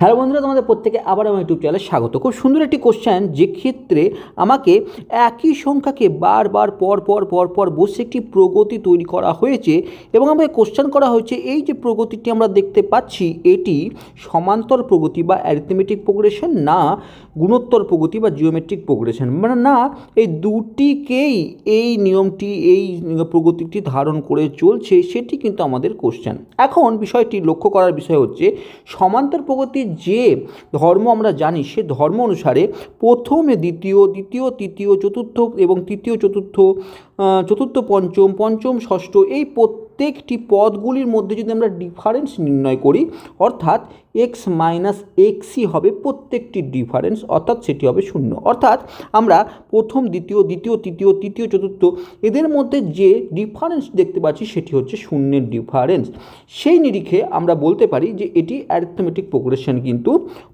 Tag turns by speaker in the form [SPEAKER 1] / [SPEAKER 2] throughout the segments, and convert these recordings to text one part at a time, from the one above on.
[SPEAKER 1] Hello বন্ধুরা, তোমাদের প্রত্যেকে আবার আমার ইউটিউব চ্যানেলে স্বাগত। খুব সুন্দর একটি কোশ্চেন, যে ক্ষেত্রে আমাকে একই সংখ্যাকে বারবার পর বসে একটি প্রগতি তৈরি করা হয়েছে এবং আমাকে কোশ্চেন করা হয়েছে এই যে প্রগতিটি আমরা দেখতে পাচ্ছি এটি সমান্তর প্রগতি বা অ্যারিথমেটিক প্রোগ্রেশন, না গুণোত্তর প্রগতি বা জিওমেট্রিক প্রোগ্রেশন, মানে না এই দুটিকেই এই নিয়মটি এই প্রগতিটি ধারণ করে চলছে, সেটি কিন্তু আমাদের কোশ্চেন। এখন বিষয়টি লক্ষ্য করার বিষয় হচ্ছে সমান্তর প্রগতির যে ধর্ম আমরা জানি সে ধর্ম অনুসারে প্রথমে দ্বিতীয়, দ্বিতীয় তৃতীয়, চতুর্থ এবং তৃতীয় চতুর্থ, চতুর্থ পঞ্চম, পঞ্চম ষষ্ঠ, এই প্রত্যেকটি পদগুলির মধ্যে যদি আমরা ডিফারেন্স নির্ণয় করি, অর্থাৎ এক্স মাইনাস এক্সই হবে প্রত্যেকটি ডিফারেন্স, অর্থাৎ সেটি হবে শূন্য। অর্থাৎ আমরা প্রথম দ্বিতীয়, দ্বিতীয় তৃতীয়, তৃতীয় চতুর্থ এদের মধ্যে যে ডিফারেন্স দেখতে পাচ্ছি সেটি হচ্ছে শূন্যের ডিফারেন্স। সেই নিরিখে আমরা বলতে পারি যে এটি অ্যারিথমেটিক প্রোগ্রেশন কিন্তু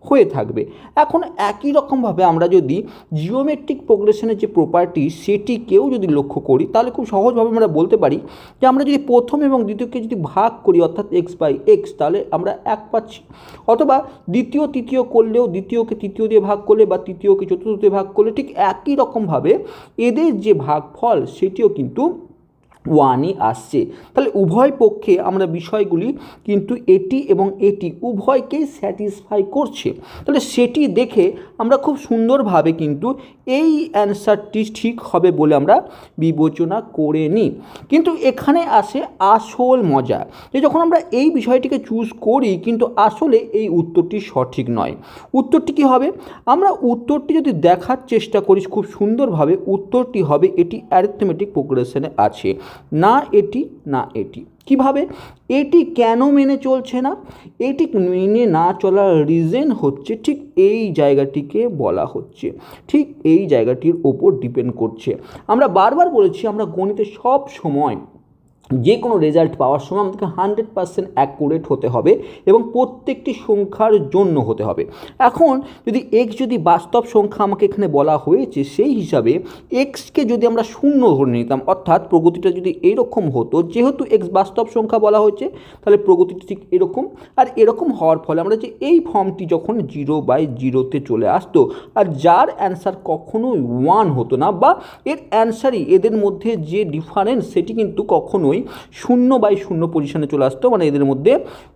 [SPEAKER 1] হয়ে থাকবে। এখন একই রকমভাবে আমরা যদি জিওমেট্রিক প্রোগ্রেশনের যে প্রপার্টি সেটিকেও যদি লক্ষ্য করি, তাহলে খুব সহজভাবে আমরা বলতে পারি যে আমরা যদি প্রথম এবং দ্বিতীয়কে যদি ভাগ করি, অর্থাৎ এক্স বাই এক্স, তাহলে আমরা এক পাচ্ছি। অথবা দ্বিতীয় তৃতীয় করলেও দ্বিতীয়কে তৃতীয় দিয়ে ভাগ করলে বা তৃতীয়কে চতুর্থ দিয়ে ভাগ করলে ঠিক একই রকমভাবে এদের যে ভাগফল সেটিও কিন্তু ওয়ানই আসছে। তাহলে উভয় পক্ষে আমরা বিষয়গুলি কিন্তু এটি এবং এটি উভয়কেই স্যাটিসফাই করছে। তাহলে সেটি দেখে আমরা খুব সুন্দরভাবে কিন্তু এই অ্যান্সারটি ঠিক হবে বলে আমরা বিবেচনা করে নিই। কিন্তু এখানে আসে আসল মজা, যে যখন আমরা এই বিষয়টিকে চুজ করি কিন্তু আসলে এই উত্তরটি সঠিক নয়। উত্তরটি কী হবে? আমরা উত্তরটি যদি দেখার চেষ্টা করি খুব সুন্দরভাবে, উত্তরটি হবে এটি অ্যারিথমেটিক প্রোগ্রেশনে আছে, না এটি না এটি। কিভাবে? এটি কেন মেনে চলছে না? এটি মেনে না চলার রিজন হচ্ছে ঠিক এই জায়গাটিকে বলা হচ্ছে, ঠিক এই জায়গাটির ওপর ডিপেন্ড করছে। আমরা বারবার বলেছি আমরা গণিতে সব সময় যে কোনো রেজাল্ট পাওয়ার সময় আমাদেরকে 100% অ্যাকুরেট হতে হবে এবং প্রত্যেকটি সংখ্যার জন্য হতে হবে। এখন যদি এক্স যদি বাস্তব সংখ্যা আমাকে এখানে বলা হয়েছে, সেই হিসাবে এক্সকে যদি আমরা শূন্য ধরে নিতাম, অর্থাৎ প্রগতিটা যদি এরকম হতো, যেহেতু এক্স বাস্তব সংখ্যা বলা হয়েছে তাহলে প্রগতিটা ঠিক এরকম, আর এরকম হওয়ার ফলে আমরা যে এই ফর্মটি যখন 0/0-তে চলে আসতো, আর যার অ্যান্সার কখনোই 1 হতো না, বা এর অ্যান্সারই এদের মধ্যে যে ডিফারেন্স সেটি কিন্তু কখনোই 0/0 পজিশনে চলে আসতো, মানে এদের মধ্যে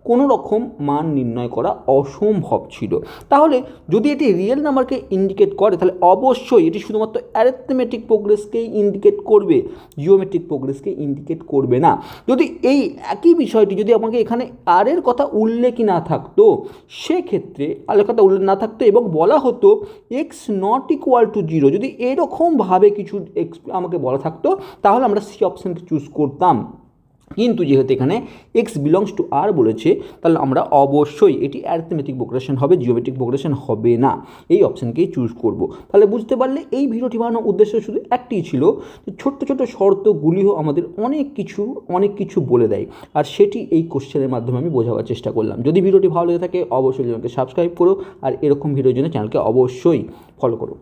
[SPEAKER 1] কোনো রকম মান নির্ণয় করা অসম্ভব ছিল। তাহলে যদি এটি রিয়েল নাম্বারকে ইন্ডিকেট করে তাহলে অবশ্যই এটি শুধুমাত্র অ্যারিথমেটিক প্রোগ্রেসকেই ইন্ডিকেট করবে, জিওমেট্রিক প্রোগ্রেসকে ইন্ডিকেট করবে না। যদি এই একই বিষয়টি যদি আমাকে এখানে আর এর কথা উল্লেখই না থাকতো, সেক্ষেত্রে আরের কথা উল্লেখ না থাকতো এবং বলা হতো এক্স নট ইকুয়াল টু 0, যদি এরকমভাবে কিছু আমাকে বলা থাকতো, তাহলে আমরা সি অপশানকে চুজ করতাম। কিন্তু যেহেতু এখানে এক্স বিলংস টু আর বলেছে, তাহলে আমরা অবশ্যই এটি অ্যারিথমেটিক প্রোগ্রেশন হবে, জিওমেট্রিক প্রোগ্রেশন হবে না, এই অপশানকেই চুজ করব। তাহলে বুঝতে পারলে এই ভিডিওটি বানানোর উদ্দেশ্য শুধু একটিই ছিল, যে ছোট্ট ছোট্ট শর্তগুলিও আমাদের অনেক কিছু বলে দেয়, আর সেটি এই কোশ্চেনের মাধ্যমে আমি বোঝাবার চেষ্টা করলাম। যদি ভিডিওটি ভালো লেগে থাকে অবশ্যই চ্যানেলকে সাবস্ক্রাইব করো, আর এরকম ভিডিওর জন্য চ্যানেলকে অবশ্যই ফলো করো।